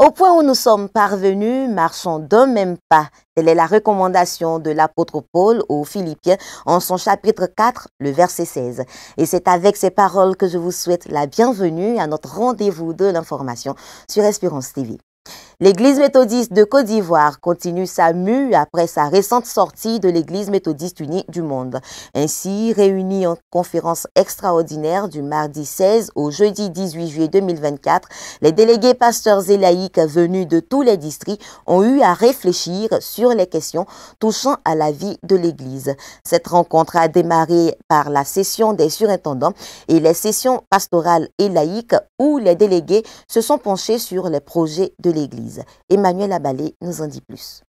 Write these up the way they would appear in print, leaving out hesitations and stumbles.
Au point où nous sommes parvenus, marchons d'un même pas. Telle est la recommandation de l'apôtre Paul aux Philippiens en son chapitre 4, le verset 16. Et c'est avec ces paroles que je vous souhaite la bienvenue à notre rendez-vous de l'information sur Espérance TV. L'Église méthodiste de Côte d'Ivoire continue sa mue après sa récente sortie de l'Église méthodiste unie du monde. Ainsi, réunie en conférence extraordinaire du mardi 16 au jeudi 18 juillet 2024, les délégués pasteurs et laïcs venus de tous les districts ont eu à réfléchir sur les questions touchant à la vie de l'Église. Cette rencontre a démarré par la session des surintendants et les sessions pastorales et laïques où les délégués se sont penchés sur les projets de l'Église. Emmanuel Abalé nous en dit plus.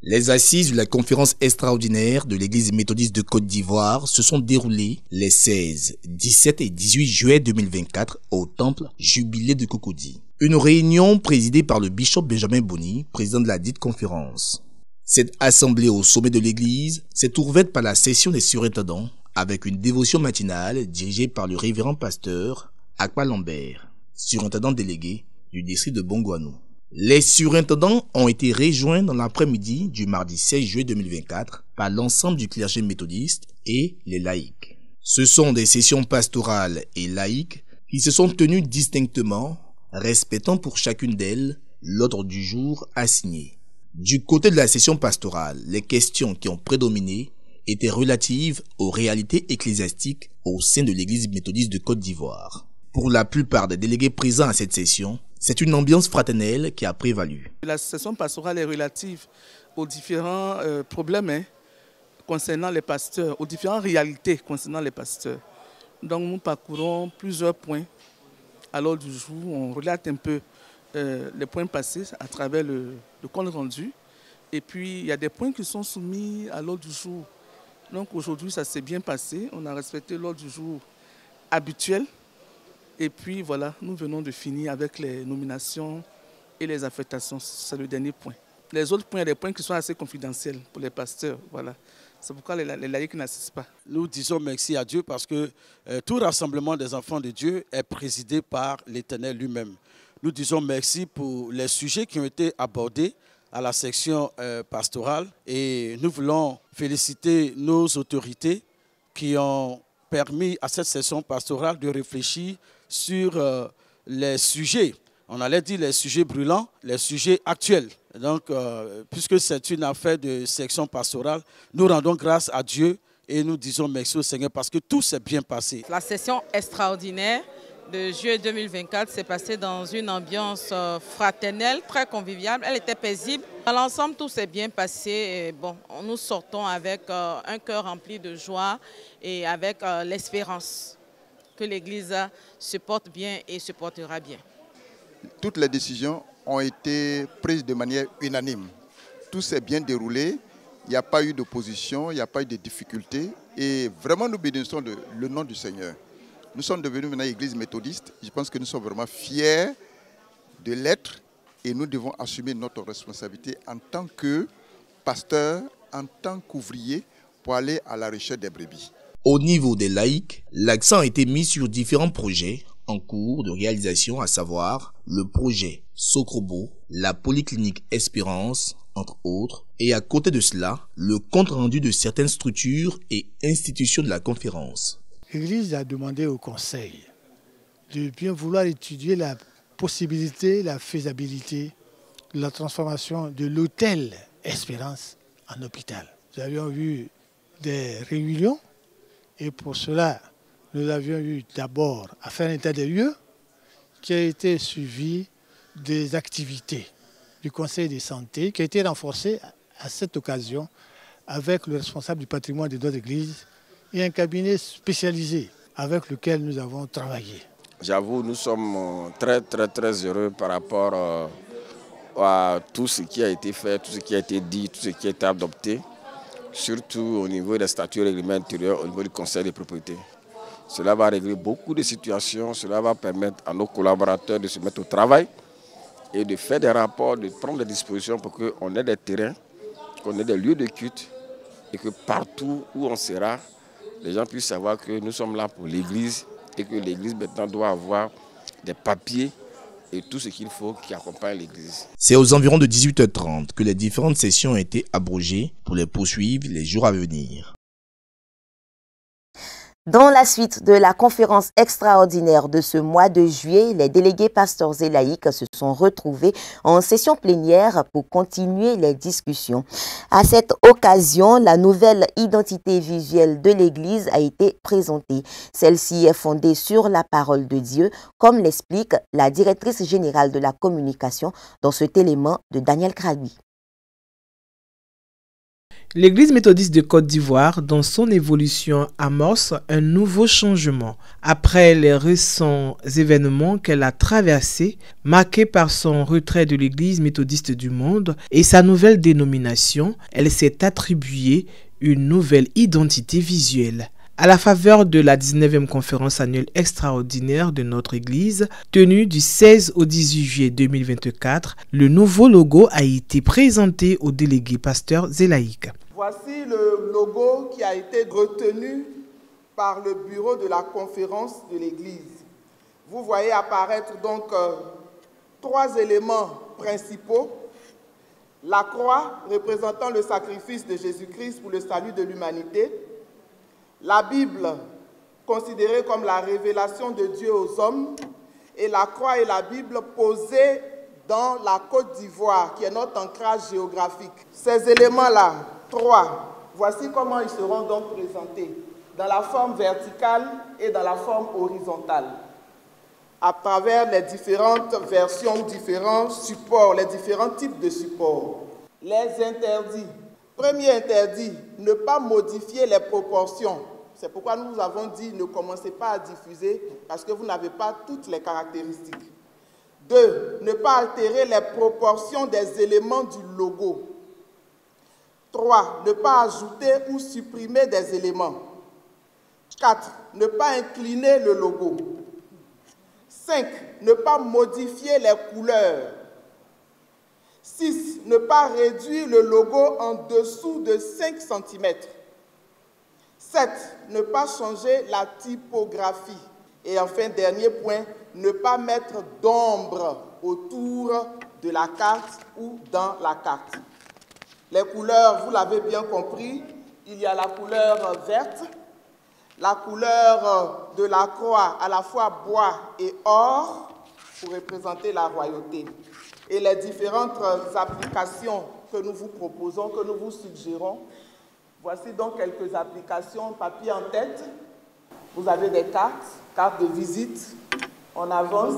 Les assises de la conférence extraordinaire de l'Église méthodiste de Côte d'Ivoire se sont déroulées les 16, 17 et 18 juillet 2024 au temple Jubilé de Cocody. Une réunion présidée par le bishop Benjamin Boni, président de la dite conférence. Cette assemblée au sommet de l'Église s'est ouverte par la session des surintendants avec une dévotion matinale dirigée par le révérend pasteur Akpa Lambert, surintendant délégué du district de Bongouanou. Les surintendants ont été rejoints dans l'après-midi du mardi 16 juillet 2024 par l'ensemble du clergé méthodiste et les laïcs. Ce sont des sessions pastorales et laïques qui se sont tenues distinctement, respectant pour chacune d'elles l'ordre du jour assigné. Du côté de la session pastorale, les questions qui ont prédominé étaient relatives aux réalités ecclésiastiques au sein de l'Église méthodiste de Côte d'Ivoire. Pour la plupart des délégués présents à cette session, c'est une ambiance fraternelle qui a prévalu. La session pastorale est relative aux différents problèmes concernant les pasteurs, aux différentes réalités concernant les pasteurs. Donc nous parcourons plusieurs points à l'ordre du jour. On relate un peu les points passés à travers le compte rendu. Et puis il y a des points qui sont soumis à l'ordre du jour. Donc aujourd'hui ça s'est bien passé. On a respecté l'ordre du jour habituel. Et puis voilà, nous venons de finir avec les nominations et les affectations. C'est le dernier point. Les autres points, il y a des points qui sont assez confidentiels pour les pasteurs. Voilà. C'est pourquoi les laïcs n'assistent pas. Nous disons merci à Dieu parce que tout rassemblement des enfants de Dieu est présidé par l'Éternel lui-même. Nous disons merci pour les sujets qui ont été abordés à la section pastorale et nous voulons féliciter nos autorités qui ont permis à cette session pastorale de réfléchir sur les sujets, on allait dire les sujets brûlants, les sujets actuels. Donc, puisque c'est une affaire de section pastorale, nous rendons grâce à Dieu et nous disons merci au Seigneur parce que tout s'est bien passé. La session extraordinaire de juillet 2024 s'est passée dans une ambiance fraternelle, très conviviale. Elle était paisible. Dans l'ensemble, tout s'est bien passé. Et bon, nous sortons avec un cœur rempli de joie et avec l'espérance que l'Église se porte bien et se portera bien. Toutes les décisions ont été prises de manière unanime. Tout s'est bien déroulé, il n'y a pas eu d'opposition, il n'y a pas eu de difficultés. Et vraiment, nous bénissons le nom du Seigneur. Nous sommes devenus maintenant Église méthodiste. Je pense que nous sommes vraiment fiers de l'être et nous devons assumer notre responsabilité en tant que pasteur, en tant qu'ouvrier, pour aller à la recherche des brebis. Au niveau des laïcs, l'accent a été mis sur différents projets en cours de réalisation, à savoir le projet Sokrobo, la polyclinique Espérance, entre autres, et à côté de cela, le compte-rendu de certaines structures et institutions de la conférence. L'Église a demandé au Conseil de bien vouloir étudier la possibilité, la faisabilité de la transformation de l'hôtel Espérance en hôpital. Nous avions eu des réunions et pour cela, nous avions eu d'abord à faire un état des lieux qui a été suivi des activités du Conseil de santé qui a été renforcé à cette occasion avec le responsable du patrimoine de notre Église et un cabinet spécialisé avec lequel nous avons travaillé. J'avoue, nous sommes très heureux par rapport à tout ce qui a été fait, tout ce qui a été dit, tout ce qui a été adopté, surtout au niveau des statuts règlements intérieurs, au niveau du conseil des propriétés. Cela va régler beaucoup de situations, cela va permettre à nos collaborateurs de se mettre au travail et de faire des rapports, de prendre des dispositions pour qu'on ait des terrains, qu'on ait des lieux de culte et que partout où on sera, les gens puissent savoir que nous sommes là pour l'Église et que l'Église maintenant doit avoir des papiers et tout ce qu'il faut qui accompagne l'Église. C'est aux environs de 18h30 que les différentes sessions ont été abrogées pour les poursuivre les jours à venir. Dans la suite de la conférence extraordinaire de ce mois de juillet, les délégués pasteurs et laïcs se sont retrouvés en session plénière pour continuer les discussions. À cette occasion, la nouvelle identité visuelle de l'Église a été présentée. Celle-ci est fondée sur la parole de Dieu, comme l'explique la directrice générale de la communication dans cet élément de Daniel Kragui. L'Église méthodiste de Côte d'Ivoire, dans son évolution, amorce un nouveau changement. Après les récents événements qu'elle a traversés, marqués par son retrait de l'Église méthodiste du monde et sa nouvelle dénomination, elle s'est attribuée une nouvelle identité visuelle. À la faveur de la 19e conférence annuelle extraordinaire de notre Église, tenue du 16 au 18 juillet 2024, le nouveau logo a été présenté aux délégués pasteurs et laïcs. Voici le logo qui a été retenu par le bureau de la conférence de l'Église. Vous voyez apparaître donc 3 éléments principaux. La croix représentant le sacrifice de Jésus-Christ pour le salut de l'humanité. La Bible, considérée comme la révélation de Dieu aux hommes, et la croix et la Bible posées dans la Côte d'Ivoire, qui est notre ancrage géographique. Ces éléments-là, 3, voici comment ils seront donc présentés, dans la forme verticale et dans la forme horizontale, à travers les différentes versions, différents supports, les différents types de supports. Les interdits. Premier interdit, ne pas modifier les proportions. C'est pourquoi nous avons dit ne commencez pas à diffuser parce que vous n'avez pas toutes les caractéristiques. 2. Ne pas altérer les proportions des éléments du logo. 3. Ne pas ajouter ou supprimer des éléments. 4. Ne pas incliner le logo. 5. Ne pas modifier les couleurs. 6. Ne pas réduire le logo en dessous de 5 cm. 7. Ne pas changer la typographie. Et enfin, dernier point, ne pas mettre d'ombre autour de la carte ou dans la carte. Les couleurs, vous l'avez bien compris, il y a la couleur verte, la couleur de la croix, à la fois bois et or, pour représenter la royauté. Et les différentes applications que nous vous proposons, que nous vous suggérons. Voici donc quelques applications, papier en tête. Vous avez des cartes de visite. On avance.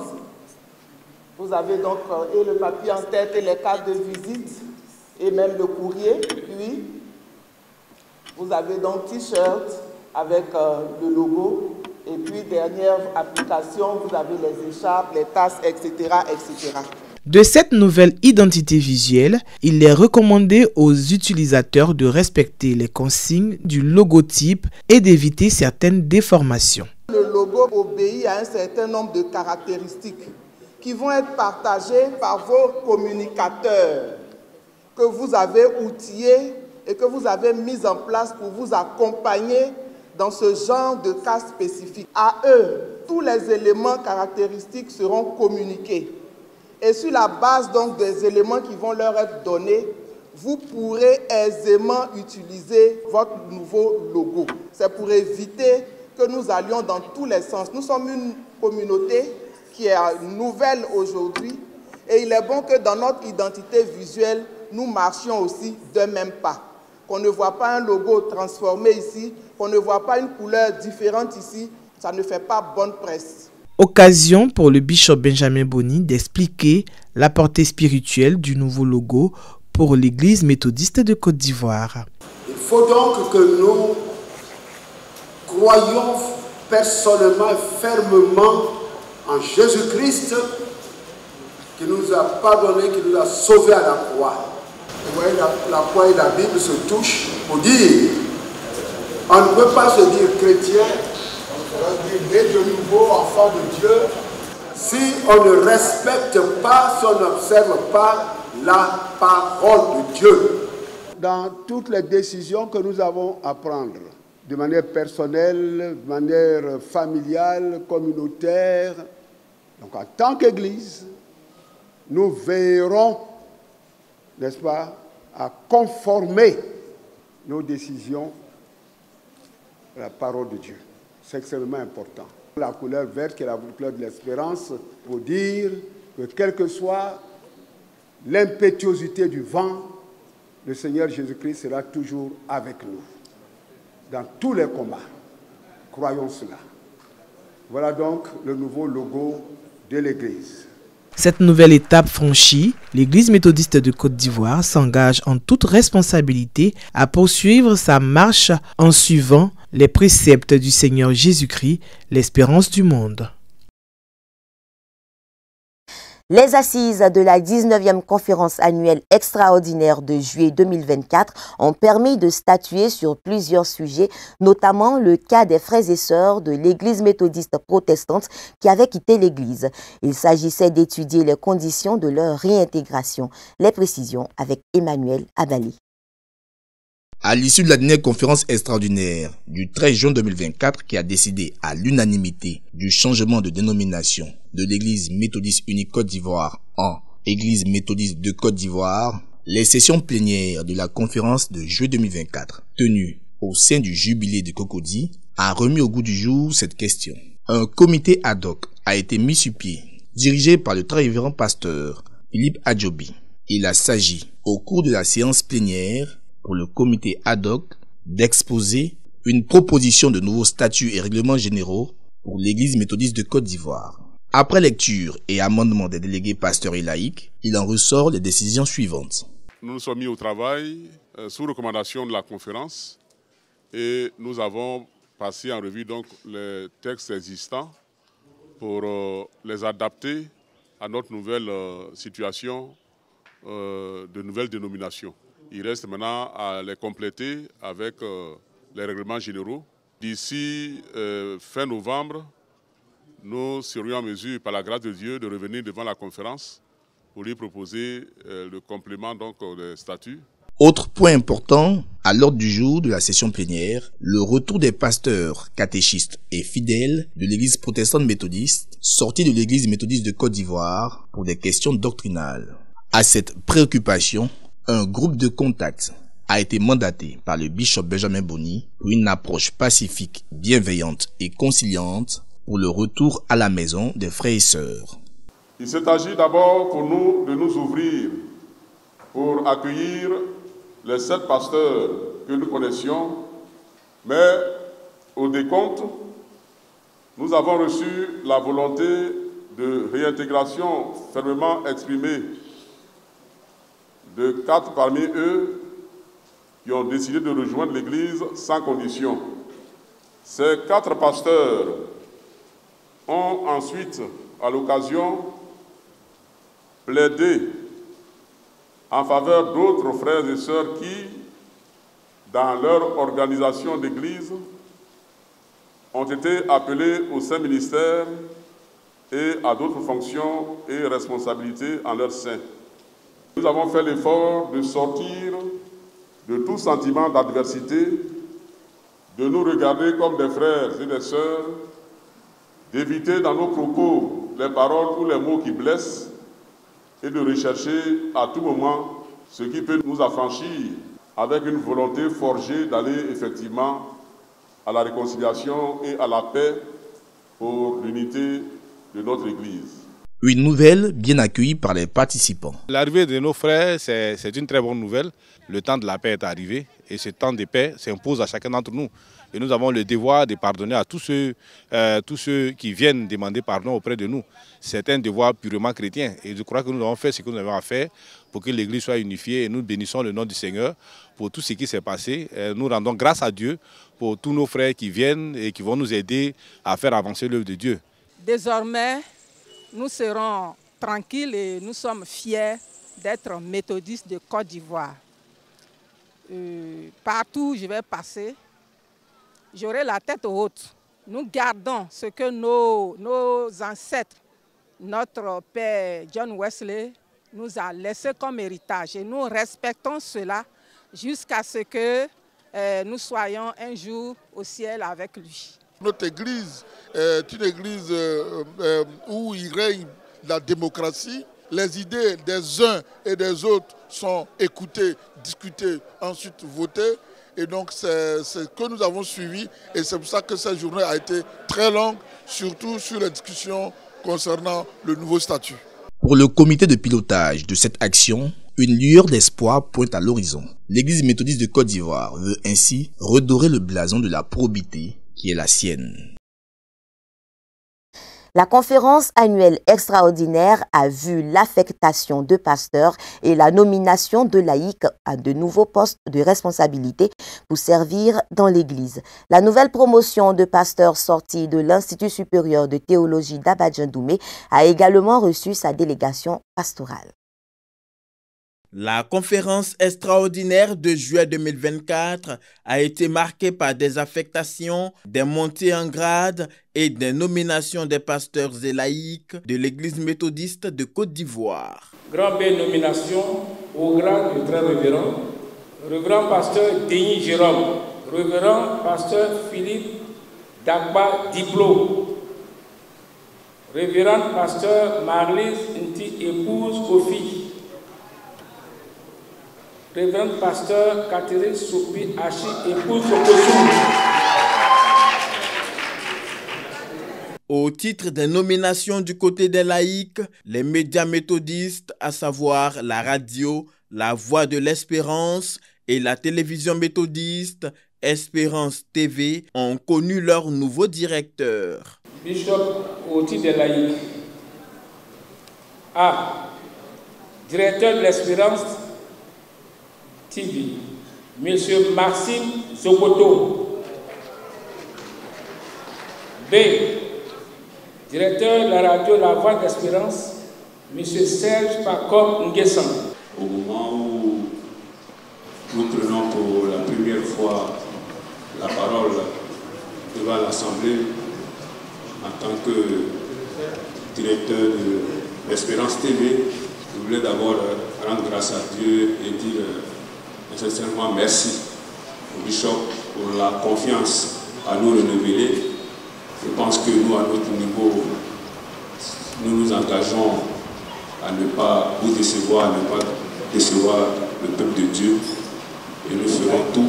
Vous avez donc et le papier en tête et les cartes de visite et même le courrier. Puis, vous avez donc t-shirt avec le logo. Et puis, dernière application, vous avez les écharpes, les tasses, etc., etc. De cette nouvelle identité visuelle, il est recommandé aux utilisateurs de respecter les consignes du logotype et d'éviter certaines déformations. Le logo obéit à un certain nombre de caractéristiques qui vont être partagées par vos communicateurs que vous avez outillés et que vous avez mis en place pour vous accompagner dans ce genre de cas spécifique. À eux, tous les éléments caractéristiques seront communiqués. Et sur la base donc des éléments qui vont leur être donnés, vous pourrez aisément utiliser votre nouveau logo. C'est pour éviter que nous allions dans tous les sens. Nous sommes une communauté qui est nouvelle aujourd'hui et il est bon que dans notre identité visuelle, nous marchions aussi d'un même pas. Qu'on ne voit pas un logo transformé ici, qu'on ne voit pas une couleur différente ici, ça ne fait pas bonne presse. Occasion pour le bishop Benjamin Boni d'expliquer la portée spirituelle du nouveau logo pour l'Église méthodiste de Côte d'Ivoire. Il faut donc que nous croyions personnellement et fermement en Jésus-Christ qui nous a pardonné, qui nous a sauvés à la croix. Vous voyez, la croix et la Bible se touchent pour dire, on ne peut pas se dire chrétien, né de nouveau enfant de Dieu, si on ne respecte pas, si on n'observe pas la parole de Dieu. Dans toutes les décisions que nous avons à prendre, de manière personnelle, de manière familiale, communautaire, donc en tant qu'Église, nous veillerons, n'est-ce pas, à conformer nos décisions à la parole de Dieu. C'est extrêmement important. La couleur verte, qui est la couleur de l'espérance, pour dire que quelle que soit l'impétuosité du vent, le Seigneur Jésus-Christ sera toujours avec nous, dans tous les combats. Croyons cela. Voilà donc le nouveau logo de l'Église. Cette nouvelle étape franchie, l'Église méthodiste de Côte d'Ivoire s'engage en toute responsabilité à poursuivre sa marche en suivant les préceptes du Seigneur Jésus-Christ, l'espérance du monde. Les assises de la 19e conférence annuelle extraordinaire de juillet 2024 ont permis de statuer sur plusieurs sujets, notamment le cas des frères et sœurs de l'Église méthodiste protestante qui avaient quitté l'Église. Il s'agissait d'étudier les conditions de leur réintégration. Les précisions avec Emmanuel Abali. À l'issue de la dernière conférence extraordinaire du 13 juin 2024 qui a décidé à l'unanimité du changement de dénomination de l'Église méthodiste unique Côte d'Ivoire en Église méthodiste de Côte d'Ivoire, les sessions plénières de la conférence de juillet 2024 tenues au sein du jubilé de Cocody a remis au goût du jour cette question. Un comité ad hoc a été mis sur pied, dirigé par le très révérend pasteur Philippe Adjobi. Il a s'agi, au cours de la séance plénière, pour le comité ad hoc d'exposer une proposition de nouveaux statuts et règlements généraux pour l'Église méthodiste de Côte d'Ivoire. Après lecture et amendement des délégués pasteurs et laïcs, il en ressort les décisions suivantes. Nous nous sommes mis au travail sous recommandation de la conférence et nous avons passé en revue donc les textes existants pour les adapter à notre nouvelle situation de nouvelle dénomination. Il reste maintenant à les compléter avec les règlements généraux. D'ici fin novembre, nous serions en mesure, par la grâce de Dieu, de revenir devant la conférence pour lui proposer le complément donc, des statuts. Autre point important à l'ordre du jour de la session plénière, le retour des pasteurs, catéchistes et fidèles de l'Église protestante méthodiste sortis de l'Église méthodiste de Côte d'Ivoire pour des questions doctrinales. À cette préoccupation, un groupe de contact a été mandaté par le bishop Benjamin Boni pour une approche pacifique, bienveillante et conciliante pour le retour à la maison des frères et sœurs. Il s'est agi d'abord pour nous de nous ouvrir pour accueillir les 7 pasteurs que nous connaissions, mais au décompte, nous avons reçu la volonté de réintégration fermement exprimée de 4 parmi eux qui ont décidé de rejoindre l'Église sans condition. Ces 4 pasteurs ont ensuite, à l'occasion, plaidé en faveur d'autres frères et sœurs qui, dans leur organisation d'Église, ont été appelés au Saint-Ministère et à d'autres fonctions et responsabilités en leur sein. Nous avons fait l'effort de sortir de tout sentiment d'adversité, de nous regarder comme des frères et des sœurs, d'éviter dans nos propos les paroles ou les mots qui blessent et de rechercher à tout moment ce qui peut nous affranchir avec une volonté forgée d'aller effectivement à la réconciliation et à la paix pour l'unité de notre Église. Une nouvelle bien accueillie par les participants. L'arrivée de nos frères, c'est une très bonne nouvelle. Le temps de la paix est arrivé et ce temps de paix s'impose à chacun d'entre nous. Et nous avons le devoir de pardonner à tous ceux qui viennent demander pardon auprès de nous. C'est un devoir purement chrétien. Et je crois que nous avons fait ce que nous avons à faire pour que l'Église soit unifiée. Et nous bénissons le nom du Seigneur pour tout ce qui s'est passé. Et nous rendons grâce à Dieu pour tous nos frères qui viennent et qui vont nous aider à faire avancer l'œuvre de Dieu. Désormais, nous serons tranquilles et nous sommes fiers d'être méthodistes de Côte d'Ivoire. Partout où je vais passer, j'aurai la tête haute. Nous gardons ce que nos ancêtres, notre père John Wesley, nous a laissé comme héritage. Et nous respectons cela jusqu'à ce que nous soyons un jour au ciel avec lui. Notre église est une église où il règne la démocratie les idées des uns et des autres sont écoutées, discutées, ensuite votées. Et donc c'est ce que nous avons suivi et c'est pour ça que cette journée a été très longue, surtout sur les discussions concernant le nouveau statut. Pour le comité de pilotage de cette action, une lueur d'espoir pointe à l'horizon. L'Église méthodiste de Côte d'Ivoire veut ainsi redorer le blason de la probité qui est la sienne. La conférence annuelle extraordinaire a vu l'affectation de pasteurs et la nomination de laïcs à de nouveaux postes de responsabilité pour servir dans l'Église. La nouvelle promotion de pasteurs sortis de l'Institut supérieur de théologie d'Abadjan-Doumé a également reçu sa délégation pastorale. La conférence extraordinaire de juillet 2024 a été marquée par des affectations, des montées en grade et des nominations des pasteurs et laïcs de l'Église méthodiste de Côte d'Ivoire. Grand B nomination au grade de très révérend, révérend pasteur Denis Jérôme, révérend pasteur Philippe Dagba Diplo, révérend pasteur Marlise Nti épouse Kofi, révérend pasteur Catherine Soupi Hachi épouse Sokosu. Au titre des nominations du côté des laïcs, les médias méthodistes, à savoir la radio, la Voix de l'Espérance et la télévision méthodiste, Espérance TV, ont connu leur nouveau directeur. Bishop au titre des laïcs. A. Directeur de l'Espérance TV, M. Maxime Zokoto. B. Directeur de la radio La Voix d'Espérance, M. Serge Pacom Nguessan. Au moment où nous prenons pour la première fois la parole devant l'Assemblée en tant que directeur de l'Espérance TV, je voulais d'abord rendre grâce à Dieu et dire sincèrement merci au Bishop pour la confiance à nous renouveler. Je pense que nous, à notre niveau, nous nous engageons à ne pas vous décevoir, à ne pas décevoir le peuple de Dieu. Et nous ferons tout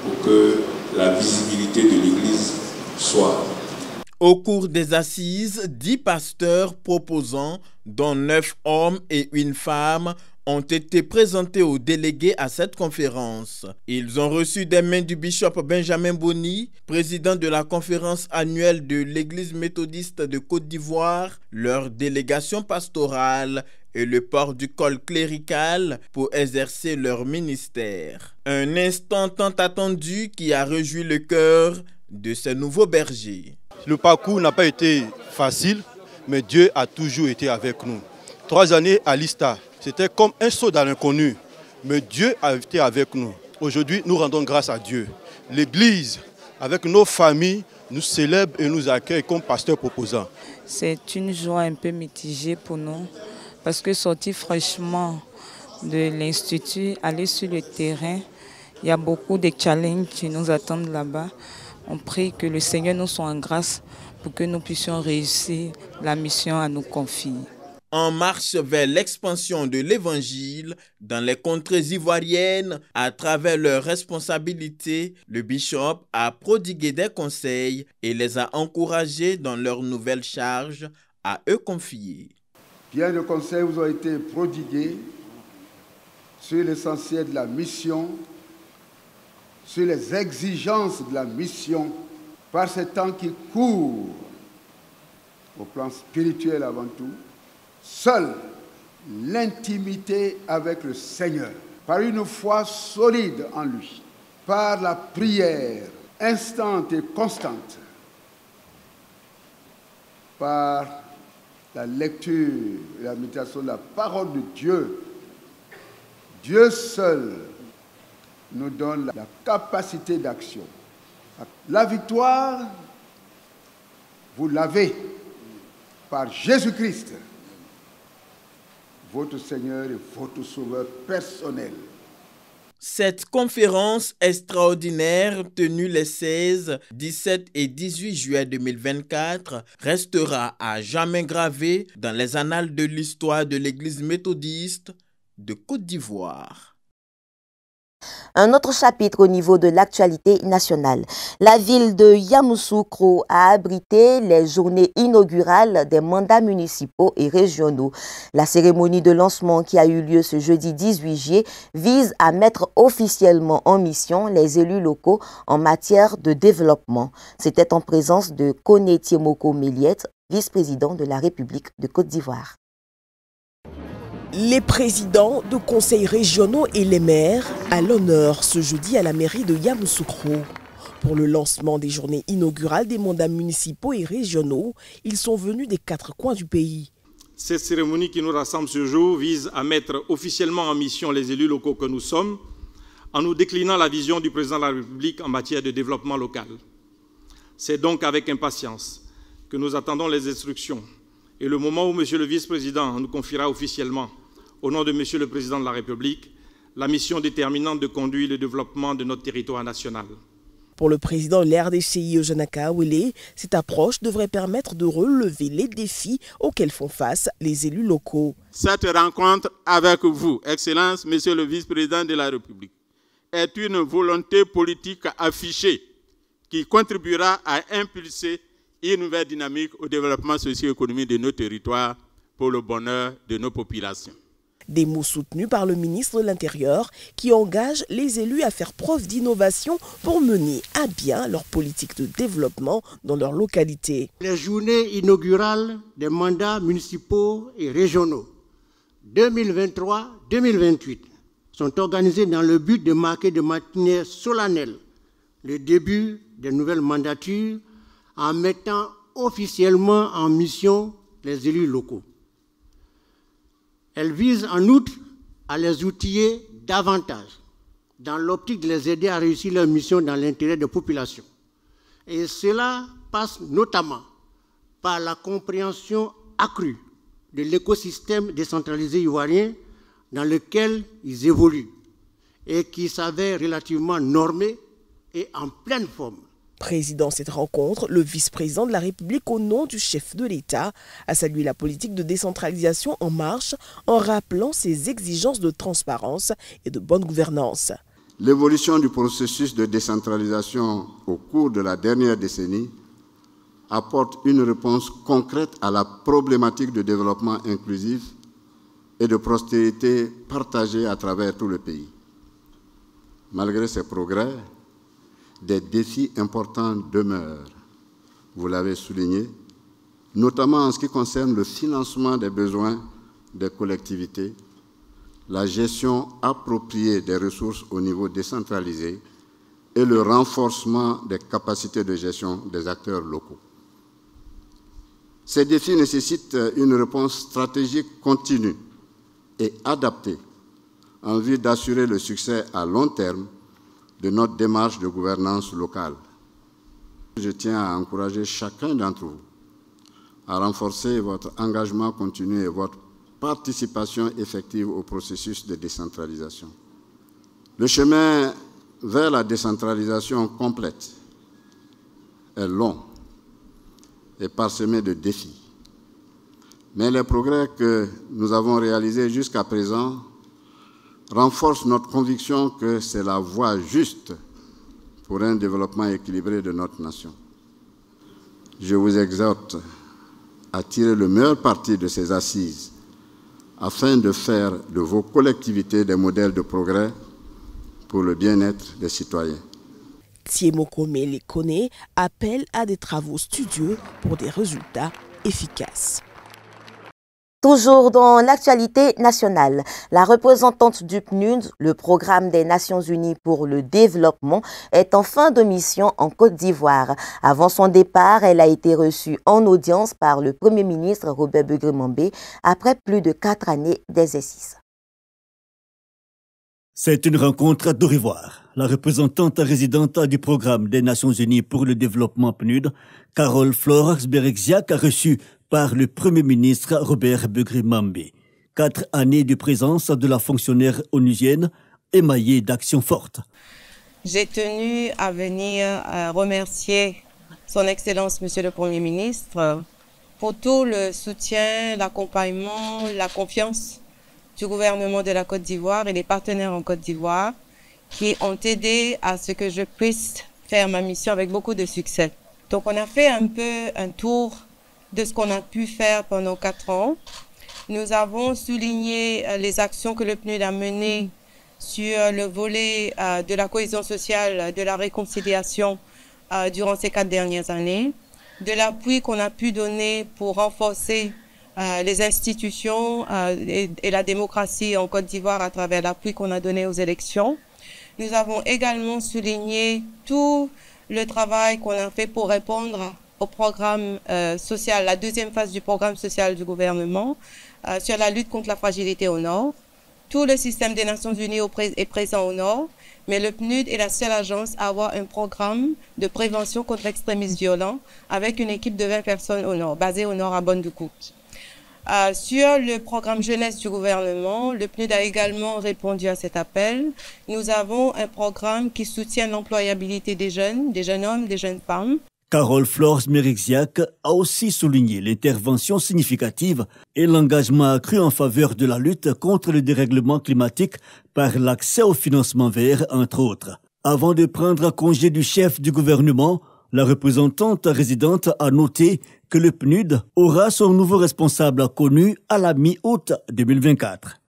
pour que la visibilité de l'Église soit. Au cours des assises, 10 pasteurs proposants, dont 9 hommes et 1 femme, ont été présentés aux délégués à cette conférence. Ils ont reçu des mains du bishop Benjamin Boni, président de la conférence annuelle de l'Église méthodiste de Côte d'Ivoire, leur délégation pastorale et le port du col clérical pour exercer leur ministère. Un instant tant attendu qui a réjoui le cœur de ces nouveaux bergers. Le parcours n'a pas été facile, mais Dieu a toujours été avec nous. 3 années à l'ISTA, c'était comme un saut dans l'inconnu, mais Dieu a été avec nous. Aujourd'hui, nous rendons grâce à Dieu. L'Église, avec nos familles, nous célèbre et nous accueille comme pasteur proposant. C'est une joie un peu mitigée pour nous, parce que sortir fraîchement de l'Institut, aller sur le terrain, il y a beaucoup de challenges qui nous attendent là-bas. On prie que le Seigneur nous soit en grâce pour que nous puissions réussir la mission à nous confier. En marche vers l'expansion de l'Évangile dans les contrées ivoiriennes à travers leurs responsabilités, le bishop a prodigué des conseils et les a encouragés dans leurs nouvelles charges à eux confiées. Bien de conseils vous ont été prodigués sur l'essentiel de la mission, sur les exigences de la mission, par ces temps qui courent, au plan spirituel avant tout. Seule l'intimité avec le Seigneur, par une foi solide en lui, par la prière instante et constante, par la lecture et la méditation de la parole de Dieu, Dieu seul nous donne la capacité d'action. La victoire, vous l'avez par Jésus-Christ, votre Seigneur et votre Sauveur personnel. Cette conférence extraordinaire tenue les 16, 17 et 18 juillet 2024 restera à jamais gravée dans les annales de l'histoire de l'Église méthodiste de Côte d'Ivoire. Un autre chapitre au niveau de l'actualité nationale. La ville de Yamoussoukro a abrité les journées inaugurales des mandats municipaux et régionaux. La cérémonie de lancement qui a eu lieu ce jeudi 18 juillet vise à mettre officiellement en mission les élus locaux en matière de développement. C'était en présence de Koné Tiemoko Méliette, vice-président de la République de Côte d'Ivoire. Les présidents de conseils régionaux et les maires à l'honneur ce jeudi à la mairie de Yamoussoukro. Pour le lancement des journées inaugurales des mandats municipaux et régionaux, ils sont venus des 4 coins du pays. Cette cérémonie qui nous rassemble ce jour vise à mettre officiellement en mission les élus locaux que nous sommes, en nous déclinant la vision du président de la République en matière de développement local. C'est donc avec impatience que nous attendons les instructions et le moment où Monsieur le vice-président nous confiera officiellement, au nom de Monsieur le Président de la République, la mission déterminante de conduire le développement de notre territoire national. Pour le président de l'RDCI, Eugène Akaouélé, cette approche devrait permettre de relever les défis auxquels font face les élus locaux. Cette rencontre avec vous, Excellence, Monsieur le vice-président de la République, est une volonté politique affichée qui contribuera à impulser une nouvelle dynamique au développement socio-économique de nos territoires pour le bonheur de nos populations. Des mots soutenus par le ministre de l'Intérieur qui engage les élus à faire preuve d'innovation pour mener à bien leur politique de développement dans leur localité. Les journées inaugurales des mandats municipaux et régionaux 2023-2028 sont organisées dans le but de marquer de manière solennelle le début des nouvelles mandatures en mettant officiellement en mission les élus locaux. Elle vise en outre à les outiller davantage dans l'optique de les aider à réussir leur mission dans l'intérêt des populations. Et cela passe notamment par la compréhension accrue de l'écosystème décentralisé ivoirien dans lequel ils évoluent et qui s'avère relativement normé et en pleine forme. Président de cette rencontre, le vice-président de la République au nom du chef de l'État a salué la politique de décentralisation en marche en rappelant ses exigences de transparence et de bonne gouvernance. L'évolution du processus de décentralisation au cours de la dernière décennie apporte une réponse concrète à la problématique de développement inclusif et de prospérité partagée à travers tout le pays. Malgré ces progrès, des défis importants demeurent, vous l'avez souligné, notamment en ce qui concerne le financement des besoins des collectivités, la gestion appropriée des ressources au niveau décentralisé et le renforcement des capacités de gestion des acteurs locaux. Ces défis nécessitent une réponse stratégique continue et adaptée en vue d'assurer le succès à long terme de notre démarche de gouvernance locale. Je tiens à encourager chacun d'entre vous à renforcer votre engagement continu et votre participation effective au processus de décentralisation. Le chemin vers la décentralisation complète est long et parsemé de défis. Mais les progrès que nous avons réalisés jusqu'à présent renforcent notre conviction que c'est la voie juste pour un développement équilibré de notre nation. Je vous exhorte à tirer le meilleur parti de ces assises afin de faire de vos collectivités des modèles de progrès pour le bien-être des citoyens. Tiemoko Méliette appelle à des travaux studieux pour des résultats efficaces. Toujours dans l'actualité nationale, la représentante du PNUD, le programme des Nations Unies pour le développement, est en fin de mission en Côte d'Ivoire. Avant son départ, elle a été reçue en audience par le Premier ministre Robert Begré-Mambé après plus de 4 années d'exercice. C'est une rencontre d'au revoir. La représentante résidente du programme des Nations Unies pour le développement PNUD, Carole Flores-Berexiac, a reçu par le Premier ministre Robert Begré-Mambé. 4 années de présence de la fonctionnaire onusienne émaillé d'actions fortes. J'ai tenu à venir remercier Son Excellence Monsieur le Premier ministre pour tout le soutien, l'accompagnement, la confiance du gouvernement de la Côte d'Ivoire et les partenaires en Côte d'Ivoire qui ont aidé à ce que je puisse faire ma mission avec beaucoup de succès. Donc on a fait un peu un tour de ce qu'on a pu faire pendant 4 ans. Nous avons souligné les actions que le PNUD a menées sur le volet de la cohésion sociale, de la réconciliation durant ces 4 dernières années, de l'appui qu'on a pu donner pour renforcer les institutions et la démocratie en Côte d'Ivoire à travers l'appui qu'on a donné aux élections. Nous avons également souligné tout le travail qu'on a fait pour répondre au programme social, la deuxième phase du programme social du gouvernement sur la lutte contre la fragilité au Nord. Tout le système des Nations Unies est présent au Nord, mais le PNUD est la seule agence à avoir un programme de prévention contre l'extrémisme violent avec une équipe de 20 personnes au Nord, basée au Nord à Bondoukout. Sur le programme jeunesse du gouvernement, le PNUD a également répondu à cet appel. Nous avons un programme qui soutient l'employabilité des jeunes hommes, des jeunes femmes. Carole Flores-Mérixiac a aussi souligné l'intervention significative et l'engagement accru en faveur de la lutte contre le dérèglement climatique par l'accès au financement vert, entre autres. Avant de prendre congé du chef du gouvernement, la représentante résidente a noté que le PNUD aura son nouveau responsable connu à la mi-août 2024.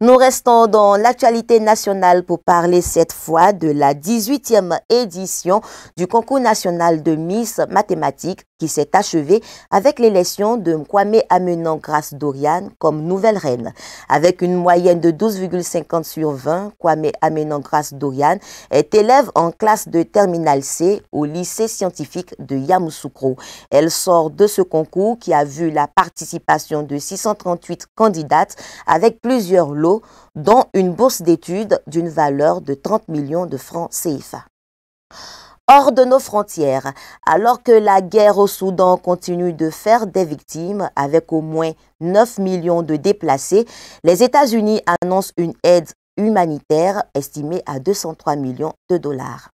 Nous restons dans l'actualité nationale pour parler cette fois de la 18e édition du concours national de Miss Mathématiques qui s'est achevée avec l'élection de Kwame Amenan Grace Doriane comme nouvelle reine. Avec une moyenne de 12,50 sur 20, Kwame Amenan Grace Doriane est élève en classe de terminale C au lycée scientifique de Yamoussoukro. Elle sort de ce concours qui a vu la participation de 638 candidates avec plusieurs lots, dont une bourse d'études d'une valeur de 30 millions de francs CFA. Hors de nos frontières, alors que la guerre au Soudan continue de faire des victimes avec au moins 9 millions de déplacés, les États-Unis annoncent une aide humanitaire estimée à 203 millions de dollars.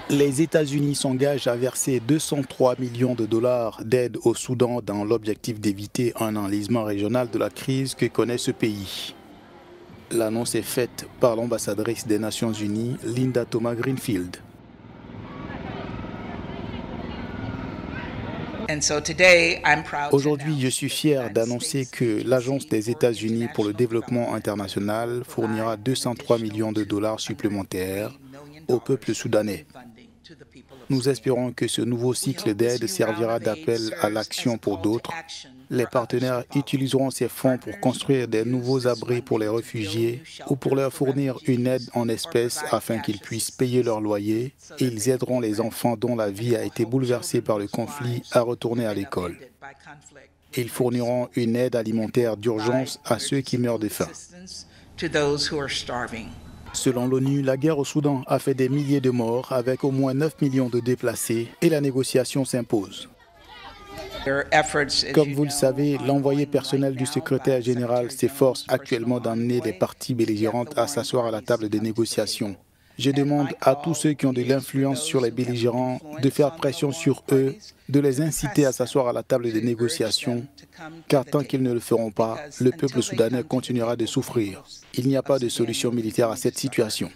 Les États-Unis s'engagent à verser 203 millions de dollars d'aide au Soudan dans l'objectif d'éviter un enlisement régional de la crise que connaît ce pays. L'annonce est faite par l'ambassadrice des Nations Unies, Linda Thomas-Greenfield. Aujourd'hui, je suis fier d'annoncer que l'Agence des États-Unis pour le développement international fournira 203 millions de dollars supplémentaires au peuple soudanais. Nous espérons que ce nouveau cycle d'aide servira d'appel à l'action pour d'autres. Les partenaires utiliseront ces fonds pour construire des nouveaux abris pour les réfugiés ou pour leur fournir une aide en espèces afin qu'ils puissent payer leur loyer, et ils aideront les enfants dont la vie a été bouleversée par le conflit à retourner à l'école. Ils fourniront une aide alimentaire d'urgence à ceux qui meurent de faim. Selon l'ONU, la guerre au Soudan a fait des milliers de morts avec au moins 9 millions de déplacés et la négociation s'impose. Comme vous le savez, l'envoyé personnel du secrétaire général s'efforce actuellement d'amener les parties belligérantes à s'asseoir à la table des négociations. Je demande à tous ceux qui ont de l'influence sur les belligérants de faire pression sur eux, de les inciter à s'asseoir à la table des négociations, car tant qu'ils ne le feront pas, le peuple soudanais continuera de souffrir. Il n'y a pas de solution militaire à cette situation.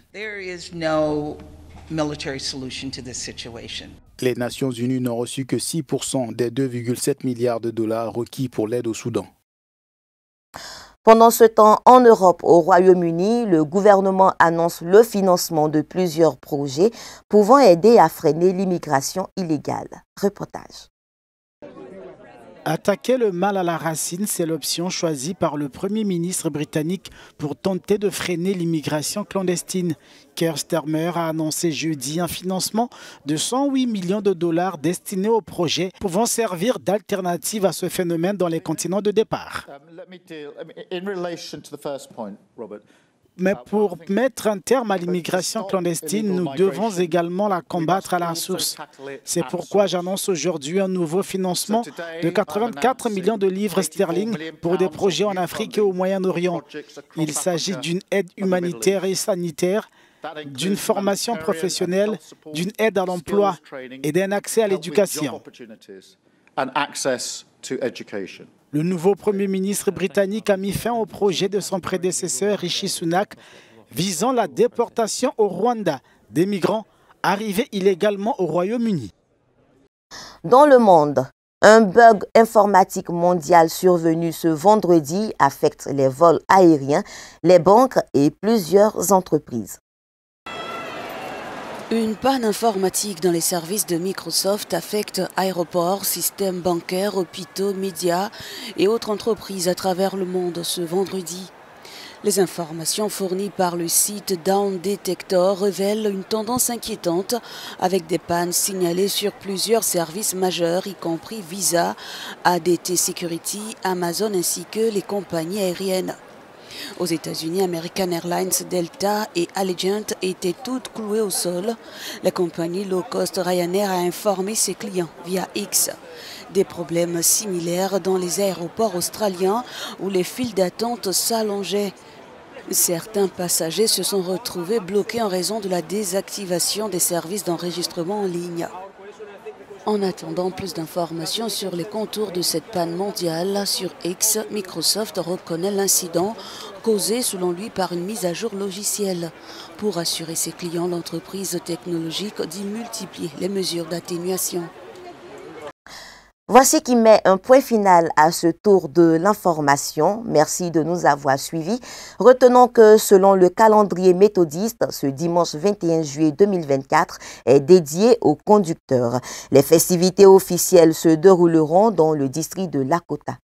Les Nations Unies n'ont reçu que 6% des 2,7 milliards de dollars requis pour l'aide au Soudan. Pendant ce temps, en Europe, au Royaume-Uni, le gouvernement annonce le financement de plusieurs projets pouvant aider à freiner l'immigration illégale. Reportage. Attaquer le mal à la racine, c'est l'option choisie par le Premier ministre britannique pour tenter de freiner l'immigration clandestine. Keir Starmer a annoncé jeudi un financement de 108 millions de dollars destinés aux projets pouvant servir d'alternative à ce phénomène dans les continents de départ. Mais pour mettre un terme à l'immigration clandestine, nous devons également la combattre à la source. C'est pourquoi j'annonce aujourd'hui un nouveau financement de 84 millions de livres sterling pour des projets en Afrique et au Moyen-Orient. Il s'agit d'une aide humanitaire et sanitaire, d'une formation professionnelle, d'une aide à l'emploi et d'un accès à l'éducation. Le nouveau Premier ministre britannique a mis fin au projet de son prédécesseur Rishi Sunak visant la déportation au Rwanda des migrants arrivés illégalement au Royaume-Uni. Dans le monde, un bug informatique mondial survenu ce vendredi affecte les vols aériens, les banques et plusieurs entreprises. Une panne informatique dans les services de Microsoft affecte aéroports, systèmes bancaires, hôpitaux, médias et autres entreprises à travers le monde ce vendredi. Les informations fournies par le site Down Detector révèlent une tendance inquiétante avec des pannes signalées sur plusieurs services majeurs, y compris Visa, ADT Security, Amazon ainsi que les compagnies aériennes. Aux États-Unis, American Airlines, Delta et Allegiant étaient toutes clouées au sol. La compagnie low-cost Ryanair a informé ses clients via X. Des problèmes similaires dans les aéroports australiens où les files d'attente s'allongeaient. Certains passagers se sont retrouvés bloqués en raison de la désactivation des services d'enregistrement en ligne. En attendant plus d'informations sur les contours de cette panne mondiale, sur X, Microsoft reconnaît l'incident causé selon lui par une mise à jour logicielle. Pour assurer ses clients, l'entreprise technologique dit multiplier les mesures d'atténuation. Voici qui met un point final à ce tour de l'information. Merci de nous avoir suivis. Retenons que selon le calendrier méthodiste, ce dimanche 21 juillet 2024 est dédié aux conducteurs. Les festivités officielles se dérouleront dans le district de Lakota.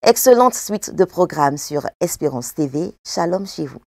Excellente suite de programmes sur Espérance TV. Shalom chez vous.